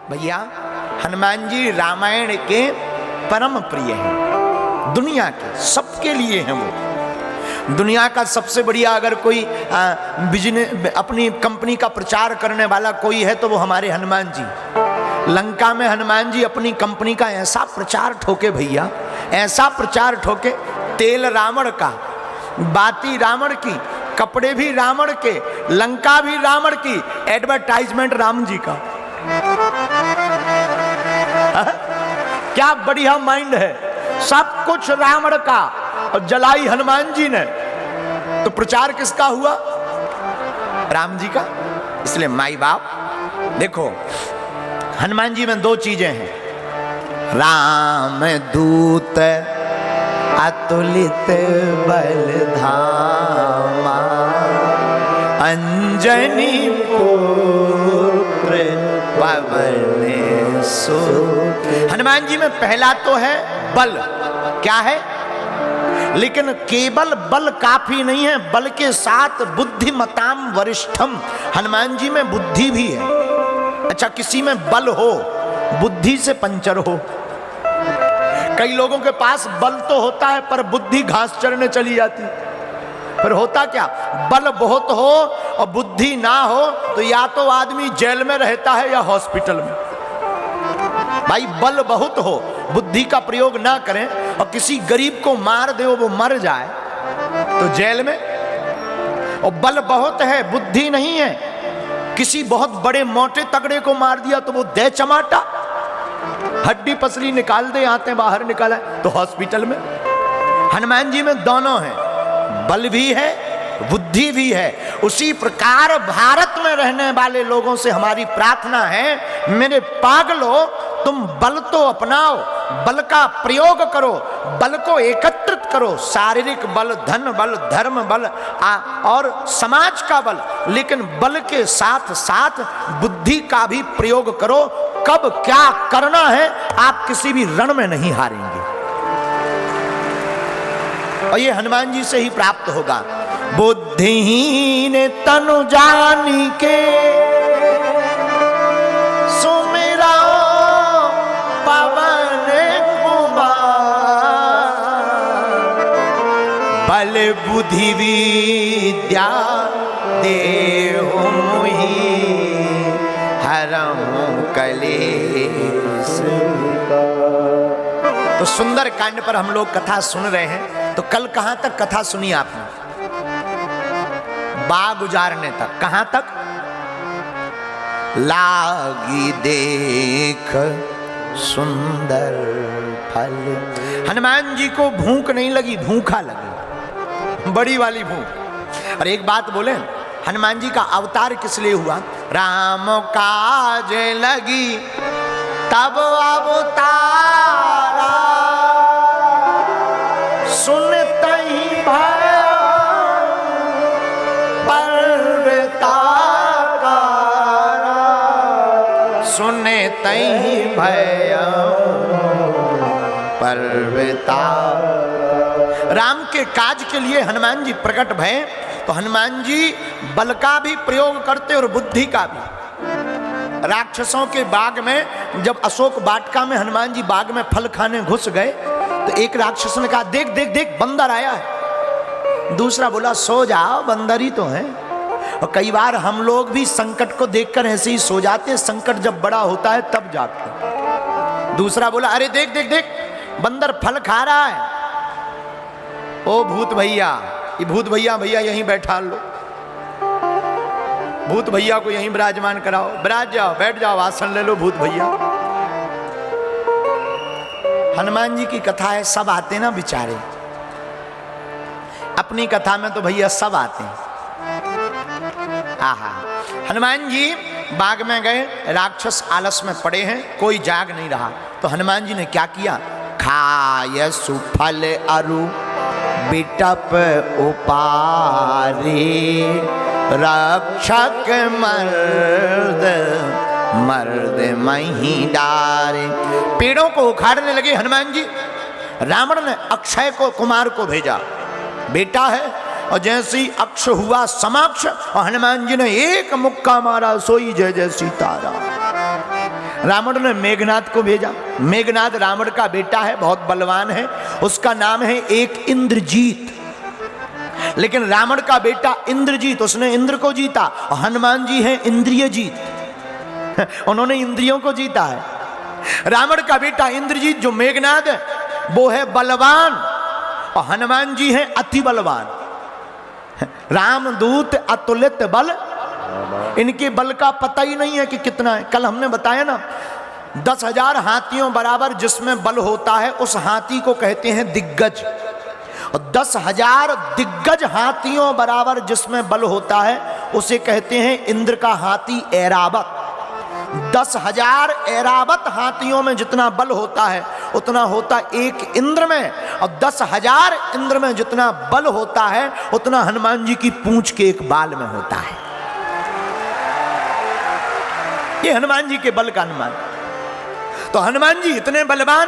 भैया हनुमान जी रामायण के परम प्रिय हैं, दुनिया के सबके लिए हैं। वो दुनिया का सबसे बढ़िया अगर कोई बिजनेस अपनी कंपनी का प्रचार करने वाला कोई है तो वो हमारे हनुमान जी। लंका में हनुमान जी अपनी कंपनी का ऐसा प्रचार ठोके भैया, ऐसा प्रचार ठोके, तेल रावण का, बाती रावण की, कपड़े भी रावण के, लंका भी रावण की, एडवर्टाइजमेंट राम जी का। क्या बढ़िया माइंड है, सब कुछ रावण का और जलाई हनुमान जी ने, तो प्रचार किसका हुआ? राम जी का। इसलिए माई बाप देखो, हनुमान जी में दो चीजें हैं, राम दूत अतुलित बल धामा, अंजनी पुत्र पवन सुत। हनुमान जी में पहला तो है बल, क्या है? लेकिन केवल बल काफी नहीं है, बल के साथ बुद्धिमताम वरिष्ठम, हनुमान जी में बुद्धि भी है। अच्छा, किसी में बल हो, बुद्धि से पंचर हो। कई लोगों के पास बल तो होता है पर बुद्धि घास चरने चली जाती। फिर होता क्या, बल बहुत हो और बुद्धि ना हो तो या तो आदमी जेल में रहता है या हॉस्पिटल में। भाई बल बहुत हो, बुद्धि का प्रयोग ना करें और किसी गरीब को मार दे वो मर जाए तो जेल में। और बल बहुत है, बुद्धि नहीं है, किसी बहुत बड़े मोटे तगड़े को मार दिया तो वो दे चमाटा, हड्डी पसली निकाल दे, आते बाहर निकाला तो हॉस्पिटल में। हनुमान जी में दोनों हैं, बल भी है बुद्धि भी है। उसी प्रकार भारत में रहने वाले लोगों से हमारी प्रार्थना है, मेरे पागलों तुम बल तो अपनाओ, बल का प्रयोग करो, बल को एकत्रित करो, शारीरिक बल, धन बल, धर्म बल और समाज का बल, लेकिन बल के साथ साथ बुद्धि का भी प्रयोग करो। कब क्या करना है आप किसी भी रण में नहीं हारेंगे, और ये हनुमान जी से ही प्राप्त होगा। बुद्धिहीन तनु जानी के सुमिरा पवन कुमार, बल बुद्धि विद्या देहु मुहि, हरहु कलेश। तो सुंदर कांड पर हम लोग कथा सुन रहे हैं। तो कल कहां तक कथा सुनी आपने? बाग उजारने तक। कहां तक? लागी देख सुंदर फल। हनुमान जी को भूख नहीं लगी, भूखा लगी, बड़ी वाली भूख। और एक बात बोले, हनुमान जी का अवतार किस लिए हुआ? राम काज लगी तब अवतारा, सुनते ही भय पर्वताकारा, सुनते ही भय पर्वता। राम के काज के लिए हनुमान जी प्रकट भय। तो हनुमान जी बल का भी प्रयोग करते और बुद्धि का भी। राक्षसों के बाग में जब अशोक वाटिका में हनुमान जी बाग में फल खाने घुस गए तो एक राक्षस ने कहा, देख देख देख बंदर आया है। दूसरा बोला, सो जाओ, बंदर ही तो है। और कई बार हम लोग भी संकट को देखकर ऐसे ही सो जाते, संकट जब बड़ा होता है तब जागते। दूसरा बोला, अरे देख देख देख बंदर फल खा रहा है। ओ भूत भैया, ये भूत भैया भैया यहीं बैठा लो, भूत भैया को यहीं विराजमान कराओ, विराज जाओ, बैठ जाओ, आसन ले लो भूत भैया। हनुमान जी की कथा है, सब आते ना बेचारे, अपनी कथा में तो भैया सब आते हैं। आहा, हनुमान जी बाग में गए, राक्षस आलस में पड़े हैं, कोई जाग नहीं रहा। तो हनुमान जी ने क्या किया? खाय सुफल अरु बिटप उपारे, रक्षक मर्द मर्द मही डारे। पेड़ों को उखाड़ने लगे हनुमान जी। रावण ने अक्षय को कुमार को भेजा, बेटा है, और जैसे ही अक्ष हुआ समक्ष और हनुमान जी ने एक मुक्का मारा, सोई जय जय सीताराम। रावण ने मेघनाद को भेजा। मेघनाद रावण का बेटा है, बहुत बलवान है, उसका नाम है एक इंद्रजीत। लेकिन रावण का बेटा इंद्रजीत, उसने इंद्र को जीता। और हनुमान जी हैं इंद्रिय जीत, उन्होंने इंद्रियों को जीता है। रावण का बेटा इंद्रजीत जो मेघनाद है वो है बलवान, और हनुमान जी हैं अति बलवान। रामदूत अतुलित बल, इनके बल का पता ही नहीं है कि कितना है। कल हमने बताया ना, 10,000 हाथियों बराबर जिसमें बल होता है उस हाथी को कहते हैं दिग्गज, और 10,000 दिग्गज हाथियों बराबर जिसमें बल होता है उसे कहते हैं इंद्र का हाथी ऐरावत। 10,000 ऐरावत हाथियों में जितना बल होता है उतना होता एक इंद्र में, और 10,000 इंद्र में जितना बल होता है उतना हनुमान जी की पूंछ के एक बाल में होता है। ये हनुमान जी के बल का अनुमान। तो हनुमान जी इतने बलवान,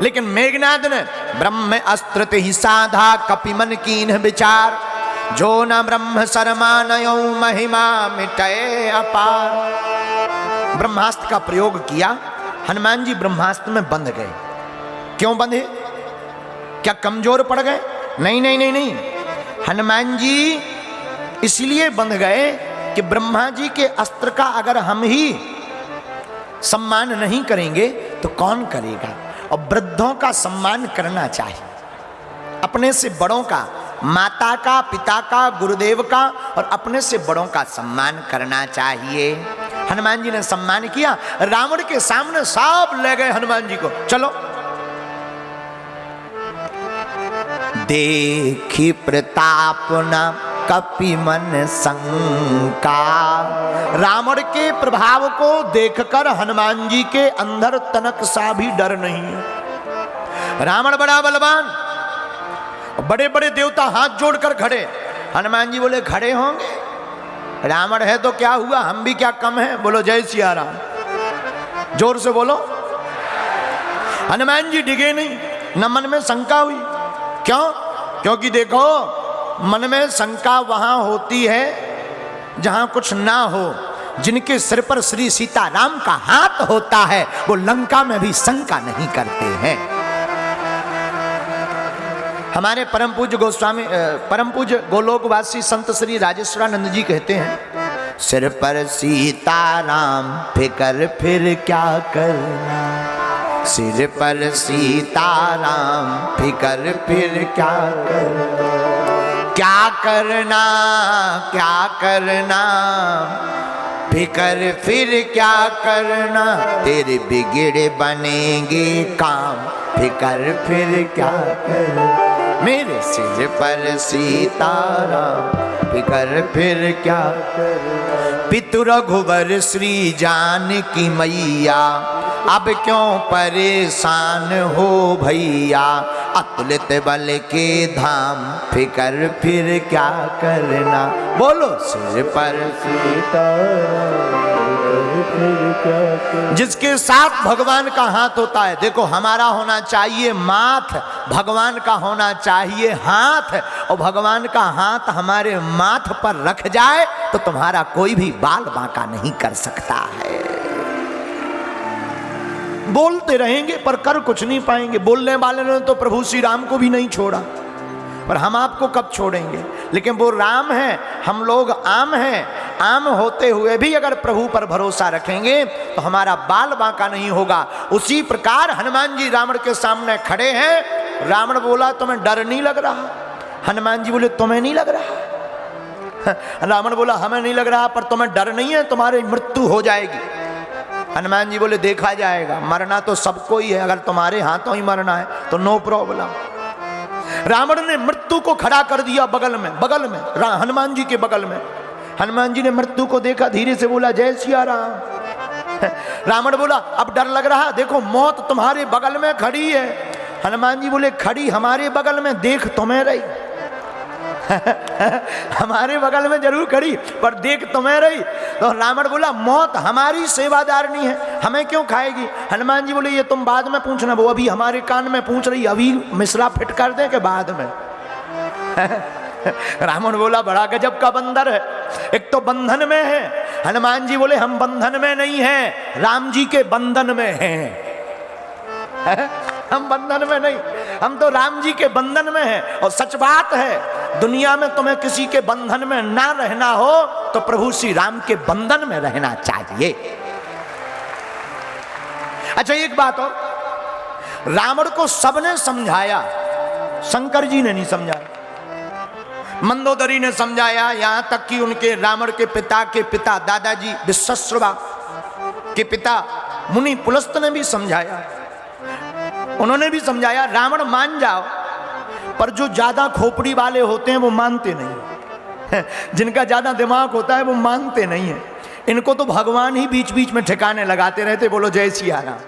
लेकिन मेघनाद ने ब्रह्म अस्त्र ही साधा कपिमन कीन विचार, जो न ब्रह्म शर्मानयो महिमा मिटय अपार। ब्रह्मास्त्र का प्रयोग किया, हनुमान जी ब्रह्मास्त्र में बंध गए। क्यों बंधे? क्या कमजोर पड़ गए? नहीं नहीं नहीं नहीं, हनुमान जी इसलिए बंध गए कि ब्रह्मा जी के अस्त्र का अगर हम ही सम्मान नहीं करेंगे तो कौन करेगा। और वृद्धों का सम्मान करना चाहिए, अपने से बड़ों का, माता का, पिता का, गुरुदेव का, और अपने से बड़ों का सम्मान करना चाहिए। हनुमान जी ने सम्मान किया। रावण के सामने सब ले गए हनुमान जी को, चलो। देखी प्रताप न कपिमन शंका, रावण के प्रभाव को देखकर हनुमान जी के अंदर तनक सा भी डर नहीं है। रावण बड़ा बलवान, बड़े बड़े देवता हाथ जोड़कर खड़े। हनुमान जी बोले खड़े होंगे, रावण है तो क्या हुआ, हम भी क्या कम है। बोलो जय सिया राम, जोर से बोलो। हनुमान जी डिगे नहीं, न मन में शंका हुई। क्यों? क्योंकि देखो, मन में शंका वहां होती है जहां कुछ ना हो। जिनके सिर पर श्री सीताराम का हाथ होता है वो लंका में भी शंका नहीं करते हैं। हमारे परम पूज्य गोस्वामी, परम पूज्य गोलोकवासी संत श्री राजेश्वरानंद जी कहते हैं, सिर पर सीताराम फिकर फिर क्या करना, सिर पर सीताराम फिकर फिर क्या करना, क्या करना क्या करना, फिकर फिर क्या करना, तेरे बिगड़े बनेंगे काम, फिकर फिर क्या करना, मेरे सिर पर सीताराम फिकर फिर क्या करना। पितु रघुवर श्री जानकी मैया, अब क्यों परेशान हो भैया, अतुलित बल के धाम, फिकर फिर क्या करना। बोलो सिर पर सीताराम फिर क्या करना। जिसके साथ भगवान का हाथ होता है, देखो हमारा होना चाहिए माथ, भगवान का होना चाहिए हाथ, और भगवान का हाथ हमारे माथ पर रख जाए तो तुम्हारा कोई भी बाल बांका नहीं कर सकता है। बोलते रहेंगे पर कर कुछ नहीं पाएंगे। बोलने वाले ने तो प्रभु श्री राम को भी नहीं छोड़ा, पर हम आपको कब छोड़ेंगे। लेकिन वो राम है, हम लोग आम हैं। आम होते हुए भी अगर प्रभु पर भरोसा रखेंगे तो हमारा बाल बांका नहीं होगा। उसी प्रकार हनुमान जी रावण के सामने खड़े हैं। रावण बोला तुम्हें डर नहीं लग रहा? हनुमान जी बोले तुम्हें नहीं लग रहा? रावण बोला हमें नहीं लग रहा, पर तुम्हें डर नहीं है, तुम्हारी मृत्यु हो जाएगी। हनुमान जी बोले देखा जाएगा, मरना तो सबको ही है, अगर तुम्हारे हाथों ही मरना है तो नो प्रॉब्लम। रावण ने मृत्यु को खड़ा कर दिया बगल में, हनुमान जी के बगल में। हनुमान जी ने मृत्यु को देखा, धीरे से बोला जय सिया राम। रावण बोला अब डर लग रहा, देखो मौत तुम्हारे बगल में खड़ी है। हनुमान जी बोले खड़ी हमारे बगल में, देख तुम्हें रही। हमारे बगल में जरूर खड़ी पर देख तुम्हें रही। तो रावण बोला मौत हमारी सेवादारनी है, हमें क्यों खाएगी। हनुमान जी बोले ये तुम बाद में पूछना, वो अभी हमारे कान में पूछ रही, अभी मिश्रा फिट कर दे के बाद में। रावण बोला बड़ा गजब का बंदर है, एक तो बंधन में है हनुमान जी बोले हम बंधन में नहीं हैं, राम जी के बंधन में हैं। हम बंधन में नहीं, हम तो राम जी के बंधन में हैं। और सच बात है, दुनिया में तुम्हें किसी के बंधन में ना रहना हो तो प्रभु श्री राम के बंधन में रहना चाहिए। अच्छा एक बात और, रावण को सबने समझाया, शंकर जी ने नहीं समझाया, मंदोदरी ने समझाया, यहां तक कि उनके रावण के पिता दादाजी विश्वामित्र के पिता मुनि पुलस्त ने भी समझाया, उन्होंने भी समझाया रावण मान जाओ, पर जो ज्यादा खोपड़ी वाले होते हैं वो मानते नहीं, जिनका ज्यादा दिमाग होता है वो मानते नहीं है। इनको तो भगवान ही बीच बीच में ठिकाने लगाते रहते। बोलो जय सिया राम।